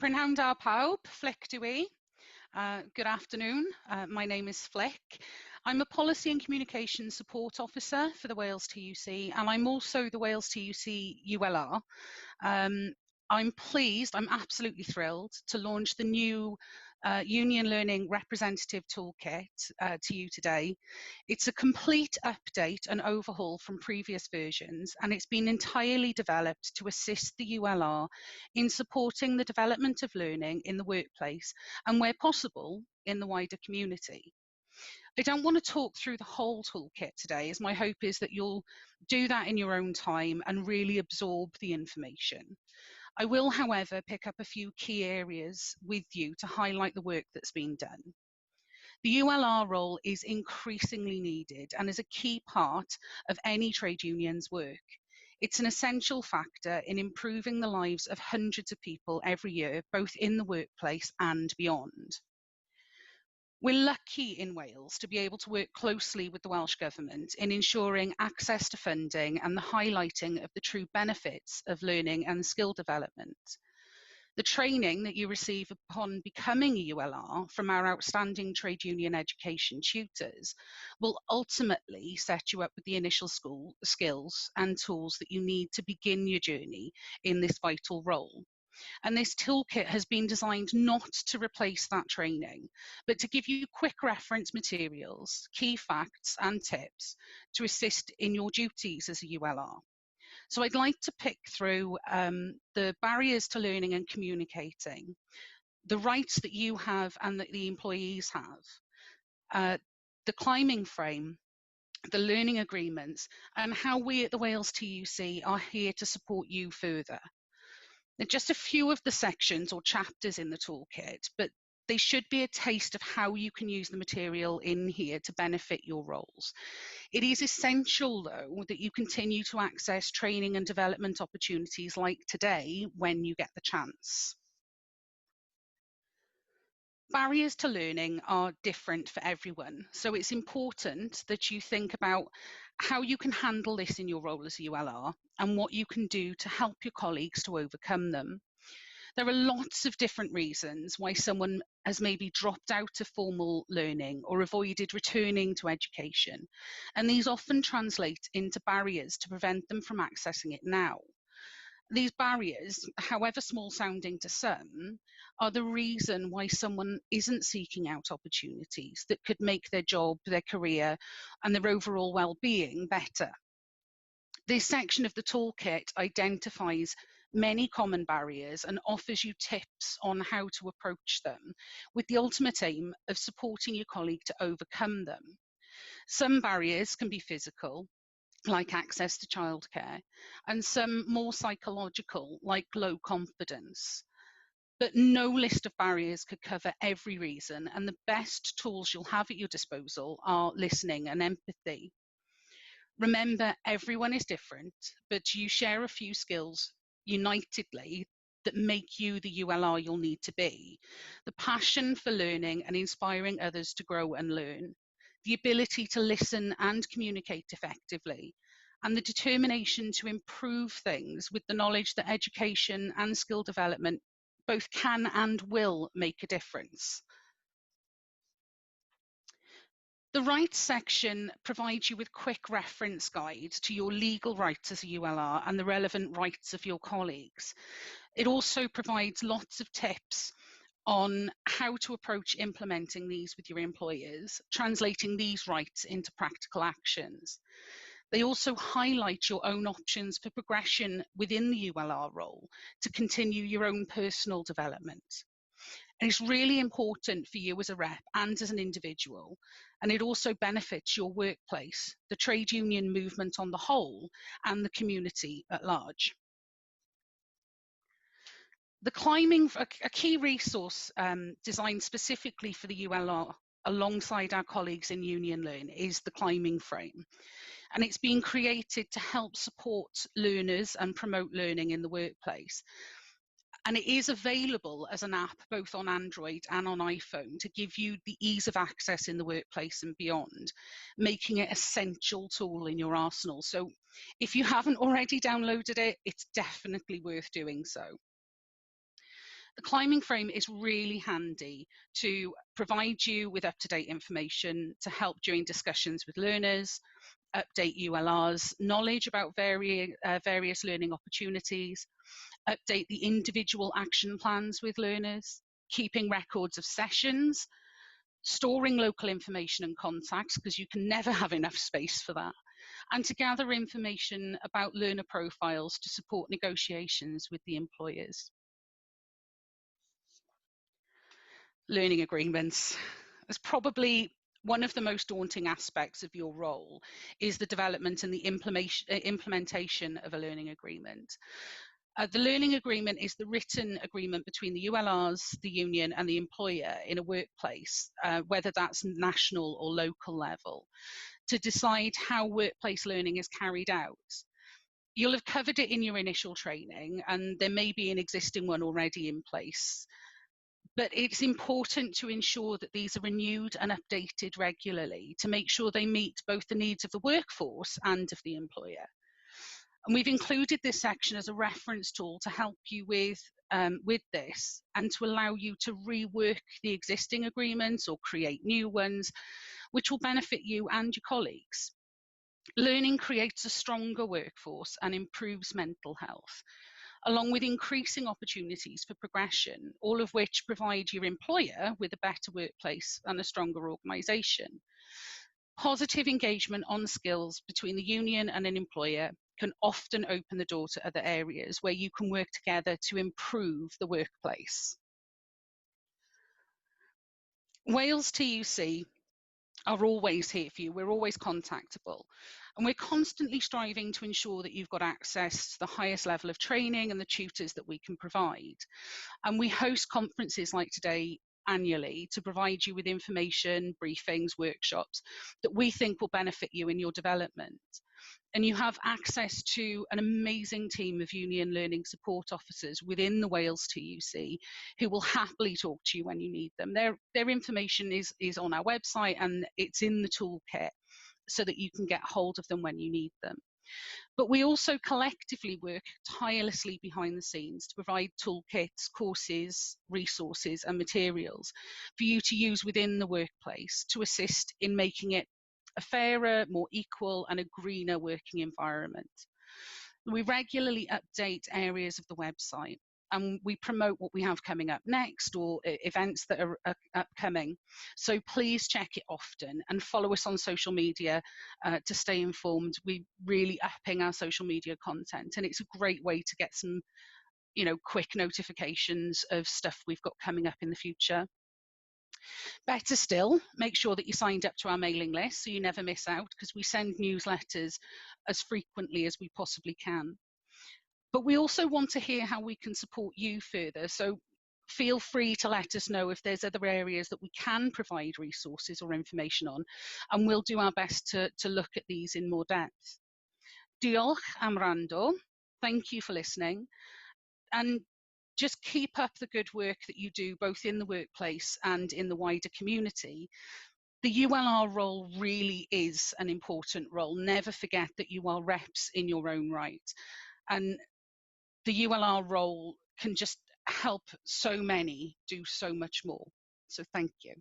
Prynhawn da pawb, Flick dwi. Good afternoon, my name is Flick. I'm a Policy and Communications Support Officer for the Wales TUC, and I'm also the Wales TUC ULR. I'm absolutely thrilled to launch the new Union Learning Representative Toolkit to you today. It's a complete update and overhaul from previous versions, and it's been entirely developed to assist the ULR in supporting the development of learning in the workplace and, where possible, in the wider community. I don't want to talk through the whole toolkit today, as my hope is that you'll do that in your own time and really absorb the information. I will, however, pick up a few key areas with you to highlight the work that's been done. The ULR role is increasingly needed and is a key part of any trade union's work. It's an essential factor in improving the lives of hundreds of people every year, both in the workplace and beyond. We're lucky in Wales to be able to work closely with the Welsh Government in ensuring access to funding and the highlighting of the true benefits of learning and skill development. The training that you receive upon becoming a ULR from our outstanding trade union education tutors will ultimately set you up with the initial skills and tools that you need to begin your journey in this vital role. And this toolkit has been designed not to replace that training, but to give you quick reference materials, key facts and tips to assist in your duties as a ULR. So I'd like to pick through the barriers to learning and communicating, the rights that you have and that the employees have, the climbing frame, the learning agreements, and how we at the Wales TUC are here to support you further. Now, just a few of the sections or chapters in the toolkit, but they should be a taste of how you can use the material in here to benefit your roles. It is essential, though, that you continue to access training and development opportunities like today when you get the chance. Barriers to learning are different for everyone, so it's important that you think about how you can handle this in your role as a ULR and what you can do to help your colleagues to overcome them. There are lots of different reasons why someone has maybe dropped out of formal learning or avoided returning to education, and these often translate into barriers to prevent them from accessing it now. These barriers, however small sounding to some, are the reason why someone isn't seeking out opportunities that could make their job, their career, and their overall well-being better. This section of the toolkit identifies many common barriers and offers you tips on how to approach them, with the ultimate aim of supporting your colleague to overcome them. Some barriers can be physical, like access to childcare, and some more psychological, like low confidence. But no list of barriers could cover every reason, and the best tools you'll have at your disposal are listening and empathy. Remember, everyone is different, but you share a few skills unitedly that make you the ULR you'll need to be. The passion for learning and inspiring others to grow and learn, the ability to listen and communicate effectively, and the determination to improve things with the knowledge that education and skill development both can and will make a difference. The rights section provides you with quick reference guides to your legal rights as a ULR and the relevant rights of your colleagues. It also provides lots of tips on how to approach implementing these with your employers, translating these rights into practical actions. They also highlight your own options for progression within the ULR role to continue your own personal development. And it's really important for you as a rep and as an individual, and it also benefits your workplace, the trade union movement on the whole, and the community at large. The climbing, a key resource designed specifically for the ULR alongside our colleagues in Union Learn is the climbing frame. And it's been created to help support learners and promote learning in the workplace. And it is available as an app both on Android and on iPhone to give you the ease of access in the workplace and beyond, making it an essential tool in your arsenal. So if you haven't already downloaded it, it's definitely worth doing so. The climbing frame is really handy to provide you with up-to-date information to help during discussions with learners, update ULRs, knowledge about various learning opportunities, update the individual action plans with learners, keeping records of sessions, storing local information and contacts, because you can never have enough space for that, and to gather information about learner profiles to support negotiations with the employers. Learning agreements. It's probably one of the most daunting aspects of your role is the development and the implementation of a learning agreement. The learning agreement is the written agreement between the ULRs, the union and the employer in a workplace, whether that's national or local level, to decide how workplace learning is carried out. You'll have covered it in your initial training, and there may be an existing one already in place. But it's important to ensure that these are renewed and updated regularly to make sure they meet both the needs of the workforce and of the employer. And we've included this section as a reference tool to help you with this and to allow you to rework the existing agreements or create new ones, which will benefit you and your colleagues. Learning creates a stronger workforce and improves mental health, along with increasing opportunities for progression, all of which provide your employer with a better workplace and a stronger organisation. Positive engagement on skills between the union and an employer can often open the door to other areas where you can work together to improve the workplace. Wales TUC are always here for you. We're always contactable. And we're constantly striving to ensure that you've got access to the highest level of training and the tutors that we can provide. And we host conferences like today annually to provide you with information, briefings, workshops that we think will benefit you in your development. And you have access to an amazing team of union learning support officers within the Wales TUC who will happily talk to you when you need them. Their information is on our website and it's in the toolkit so that you can get hold of them when you need them. But we also collectively work tirelessly behind the scenes to provide toolkits, courses, resources and materials for you to use within the workplace to assist in making it a fairer, more equal and a greener working environment. We regularly update areas of the website and we promote what we have coming up next or events that are upcoming. So please check it often and follow us on social media to stay informed. We're really upping our social media content and it's a great way to get some, quick notifications of stuff we've got coming up in the future. Better still, make sure that you signed up to our mailing list so you never miss out because we send newsletters as frequently as we possibly can. But we also want to hear how we can support you further. So feel free to let us know if there's other areas that we can provide resources or information on, and we'll do our best to look at these in more depth. Diolch am wrando. Thank you for listening. And just keep up the good work that you do both in the workplace and in the wider community. The ULR role really is an important role. Never forget that you are reps in your own right. And the ULR role can just help so many do so much more. So thank you.